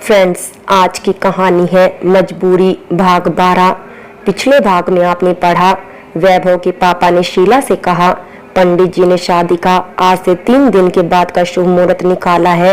Friends, आज की कहानी है मजबूरी भाग 12। पिछले भाग में आपने पढ़ा, वैभव के पापा ने शीला से कहा, पंडित जी ने शादी का आज से 3 दिन के बाद का शुभ मुहूर्त निकाला है।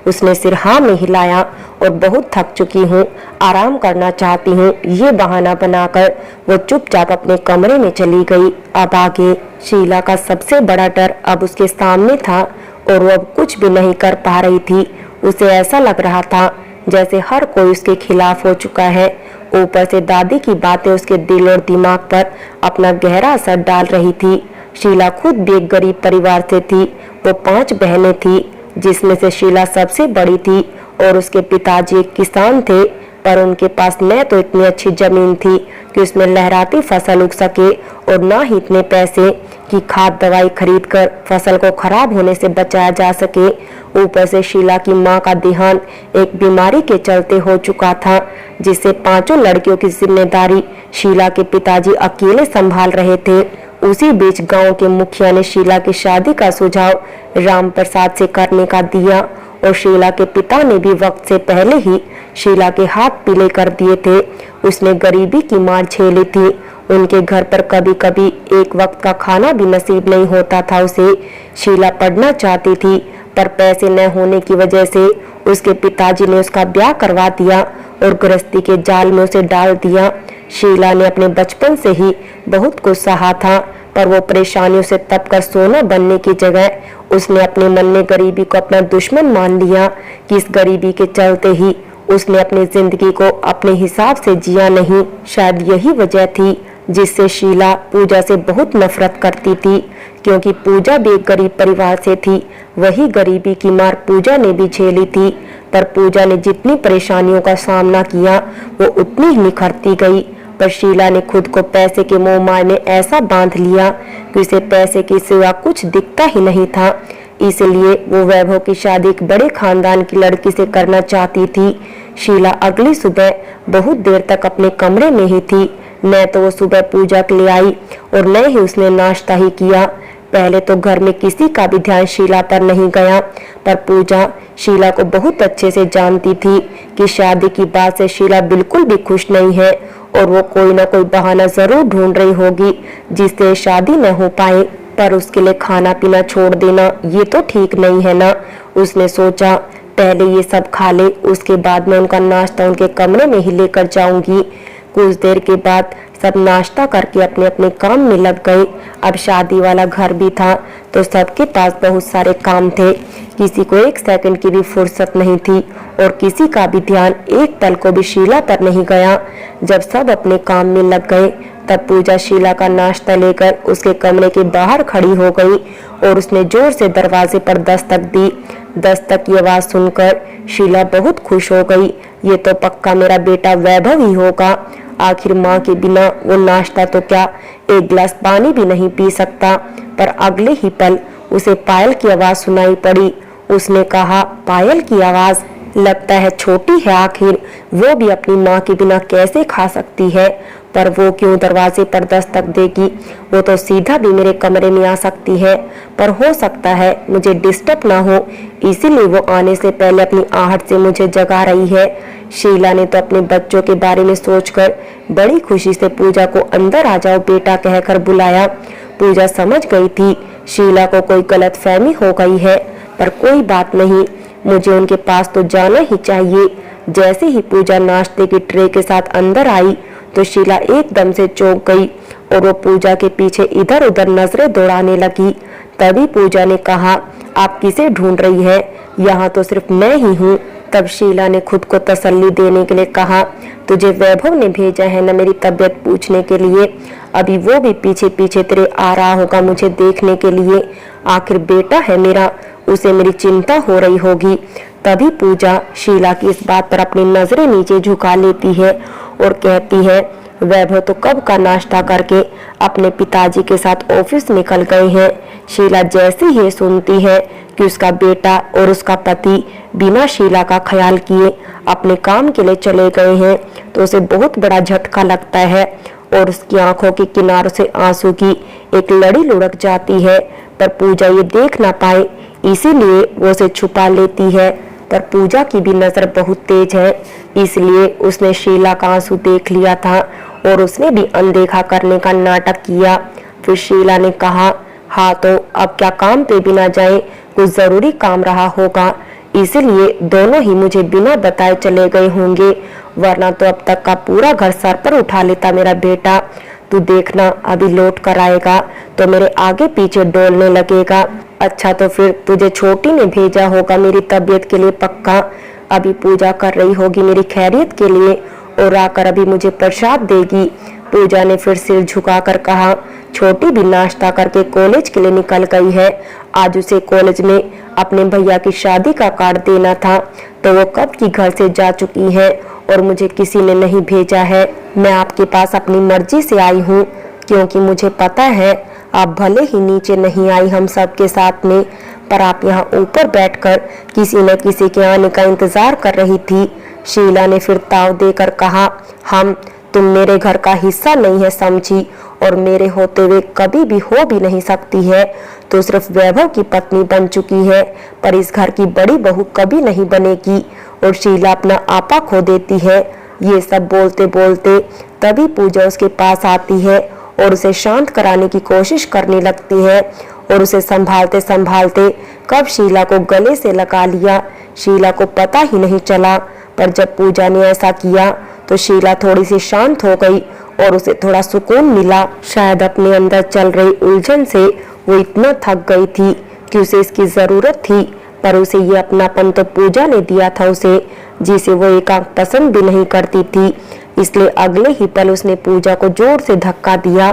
उसने सिर हाँ में हिलाया और बहुत थक चुकी हूँ, आराम करना चाहती हूँ, ये बहाना बनाकर वो चुपचाप अपने कमरे में चली गई। अब आगे शीला का सबसे बड़ा डर अब उसके सामने था और वो अब कुछ भी नहीं कर पा रही थी। उसे ऐसा लग रहा था जैसे हर कोई उसके खिलाफ हो चुका है। ऊपर से दादी की बातें उसके दिल और दिमाग पर अपना गहरा असर डाल रही थी। शीला खुद भी एक गरीब परिवार से थी। वो 5 बहनें थी, जिसमें से शीला सबसे बड़ी थी और उसके पिताजी एक किसान थे, पर उनके पास न तो इतनी अच्छी जमीन थी कि उसमें लहराती फसल उग सके और न ही इतने पैसे कि खाद दवाई खरीद कर फसल को खराब होने से बचाया जा सके। ऊपर से शीला की मां का देहांत एक बीमारी के चलते हो चुका था, जिससे 5 लड़कियों की जिम्मेदारी शीला के पिताजी अकेले संभाल रहे थे। उसी बीच गांव के मुखिया ने शीला की शादी का सुझाव राम प्रसाद से करने का दिया और शीला के पिता ने भी वक्त से पहले ही शीला के हाथ पीले कर दिए थे। उसने गरीबी की मार झेली थी। उनके घर पर कभी कभी एक वक्त का खाना भी नसीब नहीं होता था उसे। शीला पढ़ना चाहती थी, पर पैसे न होने की वजह से उसके पिताजी ने उसका ब्याह करवा दिया और गृहस्थी के जाल में उसे डाल दिया। शीला ने अपने बचपन से ही बहुत कुछ सहा था, पर वो परेशानियों से तप कर सोना बनने की जगह उसने अपने मन में गरीबी को अपना दुश्मन मान लिया कि इस गरीबी के चलते ही उसने अपनी जिंदगी को अपने हिसाब से जिया नहीं। शायद यही वजह थी जिससे शीला पूजा से बहुत नफरत करती थी, क्योंकि पूजा भी एक गरीब परिवार से थी। वही गरीबी की मार पूजा ने भी झेली थी, पर पूजा ने जितनी परेशानियों का सामना किया वो उतनी ही निखरती गई। पर शीला ने खुद को पैसे के मोह माया में ऐसा बांध लिया कि उसे पैसे की सिवा कुछ दिखता ही नहीं था। इसलिए वो वैभव की शादी एक बड़े खानदान की लड़की से करना चाहती थी। शीला अगली सुबह बहुत देर तक अपने कमरे में ही थी। न तो वो सुबह पूजा के लिए आई और न ही उसने नाश्ता ही किया। पहले तो घर में किसी का भी ध्यान शीला पर नहीं गया, पर पूजा शीला को बहुत अच्छे से जानती थी कि शादी की बात से शीला बिल्कुल भी खुश नहीं है और वो कोई ना कोई बहाना जरूर ढूंढ रही होगी जिससे शादी न हो पाए। पर उसके लिए खाना पीना छोड़ देना ये तो ठीक नहीं है ना। उसने सोचा, पहले ये सब खा ले, उसके बाद मैं उनका नाश्ता उनके कमरे में ही लेकर जाऊंगी। कुछ देर के बाद सब नाश्ता करके अपने अपने काम में लग गए। अब शादी वाला घर भी था तो सबके पास बहुत सारे काम थे। किसी को 1 सेकंड की भी फुर्सत नहीं थी और किसी का भी ध्यान एक पल को भी शीला पर नहीं गया। जब सब अपने काम में लग गए तब पूजा शीला का नाश्ता लेकर उसके कमरे के बाहर खड़ी हो गई और उसने जोर से दरवाजे पर दस्तक दी। दस्तक की आवाज सुनकर शीला बहुत खुश हो गई। ये तो पक्का मेरा बेटा वैभव ही होगा। आखिर माँ के बिना वो नाश्ता तो क्या, एक गिलास पानी भी नहीं पी सकता। पर अगले ही पल उसे पायल की आवाज सुनाई पड़ी। उसने कहा, पायल की आवाज? लगता है छोटी है, आखिर वो भी अपनी माँ के बिना कैसे खा सकती है। पर वो क्यों दरवाजे पर दस्तक देगी? वो तो सीधा भी मेरे कमरे में आ सकती है, पर हो सकता है मुझे डिस्टर्ब ना हो, इसीलिए वो आने से पहले अपनी आहट से मुझे जगा रही है। शीला ने तो अपने बच्चों के बारे में सोचकर बड़ी खुशी से पूजा को अंदर आ जाओ बेटा कहकर बुलाया। पूजा समझ गई थी शीला को कोई गलतफहमी हो गई है, पर कोई बात नहीं, मुझे उनके पास तो जाना ही चाहिए। जैसे ही पूजा नाश्ते की ट्रे के साथ अंदर आई तो शीला एकदम से चौंक गई और वो पूजा के पीछे इधर उधर नजरें दौड़ाने लगी। तभी पूजा ने कहा, आप किसे ढूंढ रही है? यहाँ तो सिर्फ मैं ही हूँ। तब शीला ने खुद को तसल्ली देने के लिए कहा, तुझे वैभव ने भेजा है ना मेरी तबीयत पूछने के लिए। अभी वो भी पीछे पीछे तेरे आ रहा होगा मुझे देखने के लिए। आखिर बेटा है मेरा, उसे मेरी चिंता हो रही होगी। तभी पूजा शीला की इस बात पर अपनी नजरें नीचे झुका लेती है और कहती है, वैभव तो कब का नाश्ता करके अपने पिताजी के साथ ऑफिस निकल गए हैं। शीला जैसे ही सुनती है कि उसका बेटा और उसका पति बिना शीला का ख्याल किए अपने काम के लिए चले गए हैं तो उसे बहुत बड़ा झटका लगता है और उसकी आंखों के किनारों से आंसू की एक लड़ी लुढ़क जाती है। पर पूजा ये देख ना पाए, इसीलिए वो उसे छुपा लेती है। पर पूजा की भी नजर बहुत तेज है, इसलिए उसने शीला का आंसू देख लिया था और उसने भी अनदेखा करने का नाटक किया। फिर शीला ने कहा, हाँ तो अब क्या काम पे भी ना जाए, कुछ जरूरी काम रहा होगा, इसलिए दोनों ही मुझे बिना बताए चले गए होंगे, वरना तो अब तक का पूरा घर सर पर उठा लेता मेरा बेटा। तू देखना, अभी लौट कर आएगा तो मेरे आगे पीछे डोलने लगेगा। अच्छा तो फिर तुझे छोटी ने भेजा होगा मेरी तबीयत के लिए पक्का, अभी पूजा कर रही होगी मेरी खैरियत के लिए और आकर अभी मुझे प्रसाद देगी। पूजा ने फिर सिर झुकाकर कहा, छोटी भी नाश्ता करके कॉलेज के लिए निकल गई है, आज उसे कॉलेज में अपने भैया की शादी का कार्ड देना था, तो वो कब की घर से जा चुकी है और मुझे किसी ने नहीं भेजा है। मैं आपके पास अपनी मर्जी से आई हूँ, क्योंकि मुझे पता है आप भले ही नीचे नहीं आई हम सब के साथ में, पर आप यहाँ ऊपर बैठकर किसी न किसी के आने का इंतजार कर रही थी। शीला ने फिर ताव देकर कहा, तुम मेरे घर का हिस्सा नहीं है समझी, और मेरे होते हुए कभी भी हो भी नहीं सकती है। तो सिर्फ वैभव की पत्नी बन चुकी है, पर इस घर की बड़ी बहू कभी नहीं बनेगी और शीला अपना आपा खो देती है। ये सब बोलते बोलते तभी पूजा उसके पास आती है और उसे शांत कराने की कोशिश करने लगती है और उसे संभालते संभालते कब शीला को गले से लगा लिया, शीला को पता ही नहीं चला। पर जब पूजा ने ऐसा किया तो शीला थोड़ी सी शांत हो गई और उसे थोड़ा सुकून मिला। शायद अपने अंदर चल रही उलझन से वो इतना थक गई थी कि उसे इसकी जरूरत थी, पर उसे ये अपनापन तो पूजा ने दिया था उसे, जिसे वो एकांत पसंद भी नहीं करती थी। इसलिए अगले ही पल उसने पूजा को जोर से धक्का दिया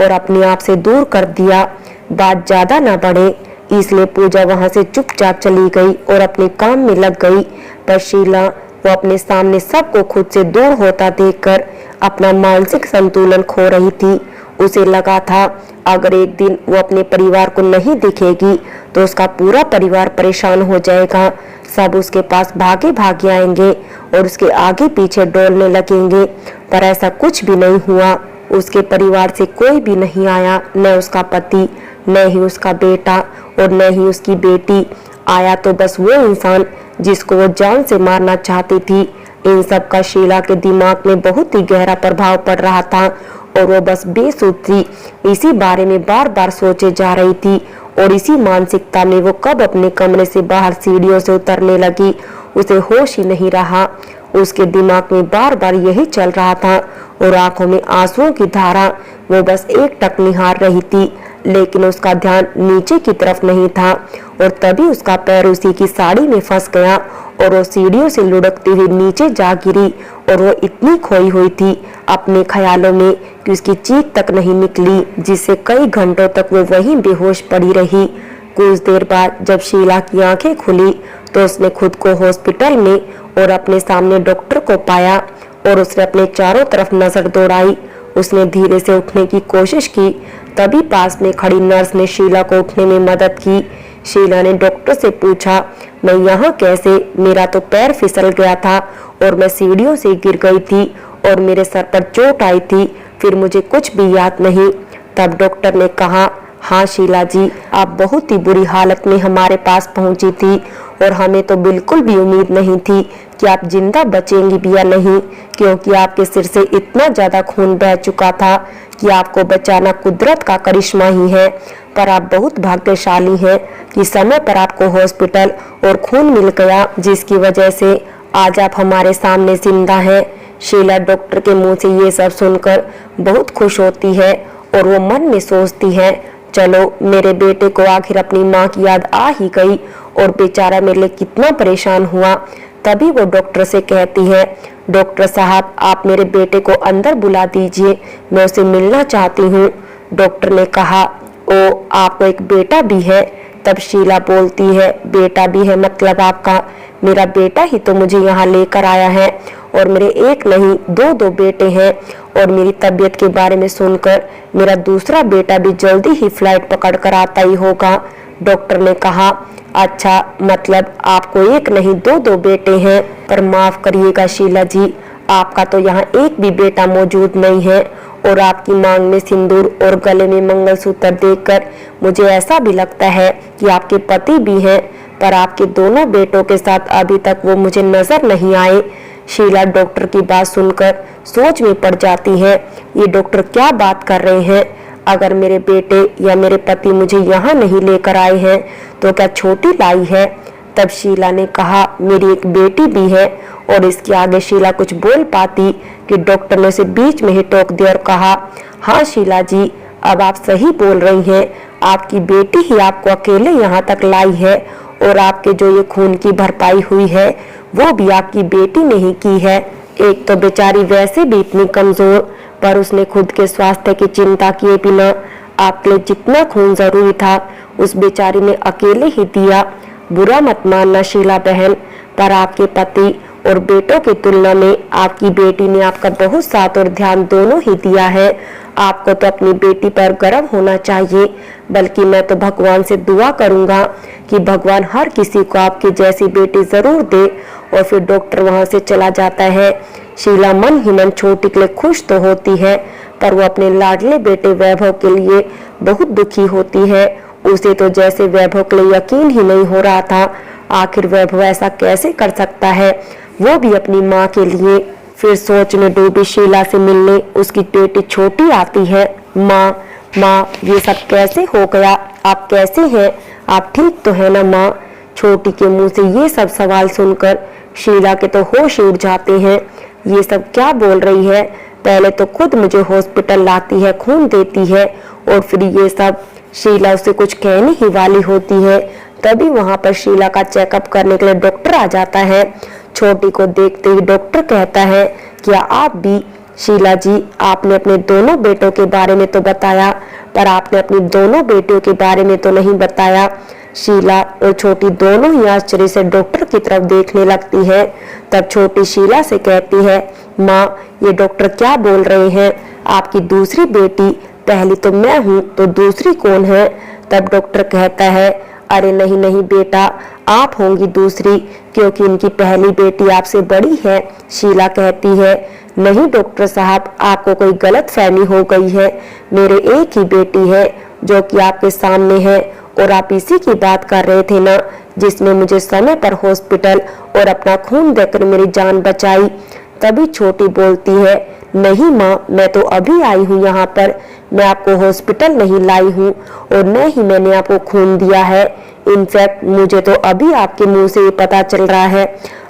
और अपने आप से दूर कर दिया। बात ज्यादा ना बढ़े इसलिए पूजा वहां से चुपचाप चली गई और अपने काम में लग गई। पर शीला वो अपने सामने सबको खुद से दूर होता देखकर अपना मानसिक संतुलन खो रही थी। उसे लगा था अगर एक दिन वो अपने परिवार को नहीं दिखेगी तो उसका पूरा परिवार परेशान हो जाएगा, सब उसके पास भागे भागे आएंगे और उसके आगे पीछे डोलने लगेंगे। पर ऐसा कुछ भी नहीं हुआ, उसके परिवार से कोई भी नहीं आया, न उसका पति, न ही उसका बेटा और न ही उसकी बेटी। आया तो बस वो इंसान जिसको वो जान से मारना चाहती थी। इन सब का शीला के दिमाग में बहुत ही गहरा प्रभाव पड़ रहा था और वो बस बेसुध थी, इसी बारे में बार बार सोचे जा रही थी और इसी मानसिकता में वो कब अपने कमरे से बाहर सीढ़ियों से उतरने लगी, उसे होश ही नहीं रहा। उसके दिमाग में बार बार यही चल रहा था और आंखों में आंसुओं की धारा, वो बस एकटक निहार रही थी, लेकिन उसका ध्यान नीचे की तरफ नहीं था। और तभी उसका पैर उसी की साड़ी में फंस गया और वो सीढ़ियों से लुढ़कती हुई नीचे जा गिरी और वो इतनी खोई हुई थी अपने ख्यालों में कि उसकी चीख तक नहीं निकली, जिससे कई घंटों तक वो वहीं बेहोश पड़ी रही। कुछ देर बाद जब शीला की आंखें खुली तो उसने खुद को हॉस्पिटल में और अपने सामने डॉक्टर को पाया और उसने अपने चारों तरफ नजर दौड़ाई। उसने धीरे से उठने की कोशिश की, तभी पास में खड़ी नर्स ने शीला को उठने में मदद की। शीला ने डॉक्टर से पूछा, मैं यहाँ कैसे, मेरा तो पैर फिसल गया था और मैं सीढ़ियों से गिर गई थी और मेरे सर पर चोट आई थी, फिर मुझे कुछ भी याद नहीं। तब डॉक्टर ने कहा, हाँ शीला जी, आप बहुत ही बुरी हालत में हमारे पास पहुंची थी और हमें तो बिल्कुल भी उम्मीद नहीं थी कि आप जिंदा बचेंगी भी या नहीं, क्योंकि आपके सिर से इतना ज्यादा खून बह चुका था कि आपको बचाना कुदरत का करिश्मा ही है। पर आप बहुत भाग्यशाली हैं कि समय पर आपको हॉस्पिटल और खून मिल गया, जिसकी वजह से आज आप हमारे सामने जिंदा हैं। शीला डॉक्टर के मुंह से ये सब सुनकर बहुत खुश होती है और वो मन में सोचती है, चलो मेरे बेटे को आखिर अपनी माँ की याद आ ही गई और बेचारा मेरे लिए कितना परेशान हुआ। तभी वो डॉक्टर से कहती है, डॉक्टर साहब आप मेरे बेटे को अंदर बुला दीजिए, मैं उसे मिलना चाहती हूँ। डॉक्टर ने कहा, ओ आपको एक बेटा भी है? तब शीला बोलती है, बेटा भी है मतलब आपका? मेरा बेटा ही तो मुझे यहाँ लेकर आया है और मेरे एक नहीं दो बेटे हैं और मेरी तबीयत के बारे में सुनकर मेरा दूसरा बेटा भी जल्दी ही फ्लाइट पकड़ कर आता ही होगा। डॉक्टर ने कहा, अच्छा मतलब आपको एक नहीं दो बेटे हैं? पर माफ करिएगा शीला जी, आपका तो यहाँ एक भी बेटा मौजूद नहीं है और आपकी मांग में सिंदूर और गले में मंगलसूत्र देखकर मुझे ऐसा भी लगता है कि आपके पति भी हैं, पर आपके दोनों बेटों के साथ अभी तक वो मुझे नजर नहीं आए। शीला डॉक्टर की बात सुनकर सोच में पड़ जाती है। ये डॉक्टर क्या बात कर रहे हैं? अगर मेरे बेटे या मेरे पति मुझे यहाँ नहीं लेकर आए हैं तो क्या छोटी लाई है? तब शीला ने कहा, मेरी एक बेटी भी है। और इसके आगे शीला कुछ बोल पाती कि डॉक्टर ने उसे बीच में ही टोक दिया और कहा, हाँ शीला जी, अब आप सही बोल रही हैं। आपकी बेटी ही आपको अकेले यहाँ तक लाई है और आपके जो ये खून की भरपाई हुई है वो भी आपकी बेटी ने ही की है। एक तो बेचारी वैसे भी इतनी कमजोर, पर उसने खुद के स्वास्थ्य की चिंता किए बिना आपके लिए जितना खून जरूरी था उस बेचारी ने अकेले ही दिया। बुरा मत मानना शीला बहन, पर आपके पति और बेटों की तुलना में आपकी बेटी ने आपका बहुत साथ और ध्यान दोनों ही दिया है। आपको तो अपनी बेटी पर गर्व होना चाहिए, बल्कि मैं तो भगवान से दुआ करूंगा कि भगवान हर किसी को आपकी जैसी बेटी जरूर दे। और फिर डॉक्टर वहां से चला जाता है। शीला मन ही मन छोटी के लिए खुश तो होती है, पर वो अपने लाडले बेटे वैभव के लिए बहुत दुखी होती है। उसे तो जैसे वैभव के लिए यकीन ही नहीं हो रहा था। आखिर वैभव ऐसा कैसे कर सकता है, वो भी अपनी माँ के लिए। फिर सोच में डूबी शीला से मिलने उसकी बेटी छोटी आती है। माँ माँ, ये सब कैसे हो गया? आप कैसे हैं? आप ठीक तो है ना माँ? छोटी के मुंह से ये सब सवाल सुनकर शीला के तो होश उड़ जाते हैं। ये सब क्या बोल रही है? पहले तो खुद मुझे हॉस्पिटल लाती है, खून देती है, और फिर ये सब। शीला उसे कुछ कहने ही वाली होती है, तभी वहां पर शीला का चेकअप करने के लिए डॉक्टर आ जाता है। छोटी को देखते ही डॉक्टर कहता है, क्या आप भी? शीला जी, आपने अपने दोनों बेटों के बारे में तो बताया, पर आपने अपनी दोनों बेटियों के बारे में तो नहीं बताया। शीला और छोटी दोनों ही आश्चर्य से डॉक्टर की तरफ देखने लगती है। तब छोटी शीला से कहती है, माँ, ये डॉक्टर क्या बोल रहे हैं? आपकी दूसरी बेटी? पहली तो मैं हूँ, तो दूसरी कौन है? तब डॉक्टर कहता है, अरे नहीं नहीं बेटा, आप होंगी दूसरी, क्योंकि इनकी पहली बेटी आपसे बड़ी है। शीला कहती है, नहीं डॉक्टर साहब, आपको कोई गलत फहमी हो गई है। मेरे एक ही बेटी है जो कि आपके सामने है, और आप इसी की बात कर रहे थे ना, जिसने मुझे समय पर हॉस्पिटल और अपना खून देकर मेरी जान बचाई। तभी छोटी बोलती है, नहीं माँ, मैं तो अभी आई हूँ यहाँ पर, मैं आपको हॉस्पिटल नहीं लाई हूँ और न ही मैंने आपको खून दिया है। इनफैक्ट मुझे तो अभी आपके मुंह से ये पता चल रहा है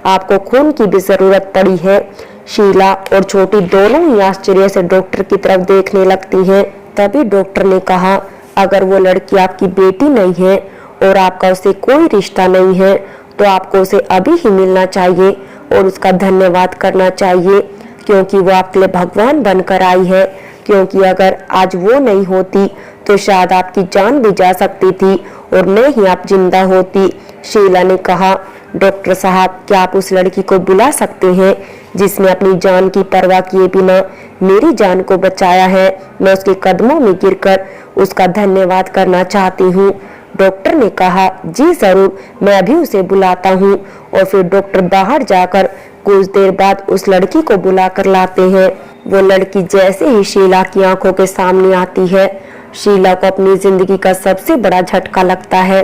आपको खून की भी जरूरत पड़ी है। शीला और छोटी दोनों ही आश्चर्य से डॉक्टर की तरफ देखने लगती हैं। तभी डॉक्टर ने कहा, अगर वो लड़की आपकी बेटी नहीं है और आपका उससे कोई रिश्ता नहीं है तो आपको उसे अभी ही मिलना चाहिए और उसका धन्यवाद करना चाहिए, क्योंकि वो आपके लिए भगवान बनकर आई है। क्योंकि अगर आज वो नहीं होती तो शायद आपकी जान भी जा सकती थी और न ही आप जिंदा होती। शीला ने कहा, डॉक्टर साहब, क्या आप उस लड़की को बुला सकते हैं जिसने अपनी जान की परवाह किए बिना मेरी जान को बचाया है? मैं उसके कदमों में गिरकर उसका धन्यवाद करना चाहती हूँ। डॉक्टर ने कहा, जी जरूर, मैं अभी उसे बुलाता हूँ। और फिर डॉक्टर बाहर जाकर कुछ देर बाद उस लड़की को बुला कर लाते हैं। वो लड़की जैसे ही शीला की आंखों के सामने आती है, शीला को अपनी जिंदगी का सबसे बड़ा झटका लगता है,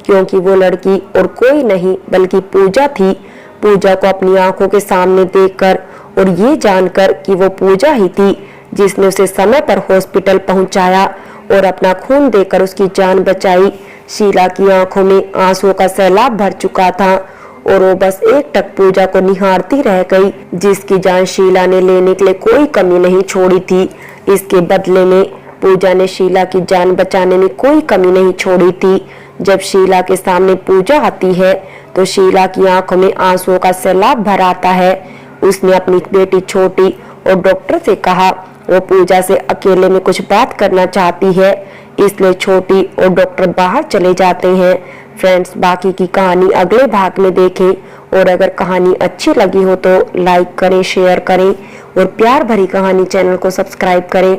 क्योंकि वो लड़की और कोई नहीं बल्कि पूजा थी। पूजा को अपनी आंखों के सामने देखकर और ये जानकर कि वो पूजा ही थी जिसने उसे समय पर हॉस्पिटल पहुंचाया और अपना खून देकर उसकी जान बचाई, शीला की आंखों में आंसुओं का सैलाब भर चुका था और वो बस एक टक पूजा को निहारती रह गई, जिसकी जान शीला ने लेने के लिए कोई कमी नहीं छोड़ी थी। इसके बदले में पूजा ने शीला की जान बचाने में कोई कमी नहीं छोड़ी थी। जब शीला के सामने पूजा आती है तो शीला की आंखों में आंसुओं का सैलाब भर आता है। उसने अपनी बेटी छोटी और डॉक्टर से कहा वो पूजा से अकेले में कुछ बात करना चाहती है, इसलिए छोटी और डॉक्टर बाहर चले जाते हैं। फ्रेंड्स, बाकी की कहानी अगले भाग में देखें, और अगर कहानी अच्छी लगी हो तो लाइक करें, शेयर करें और प्यार भरी कहानी चैनल को सब्सक्राइब करें।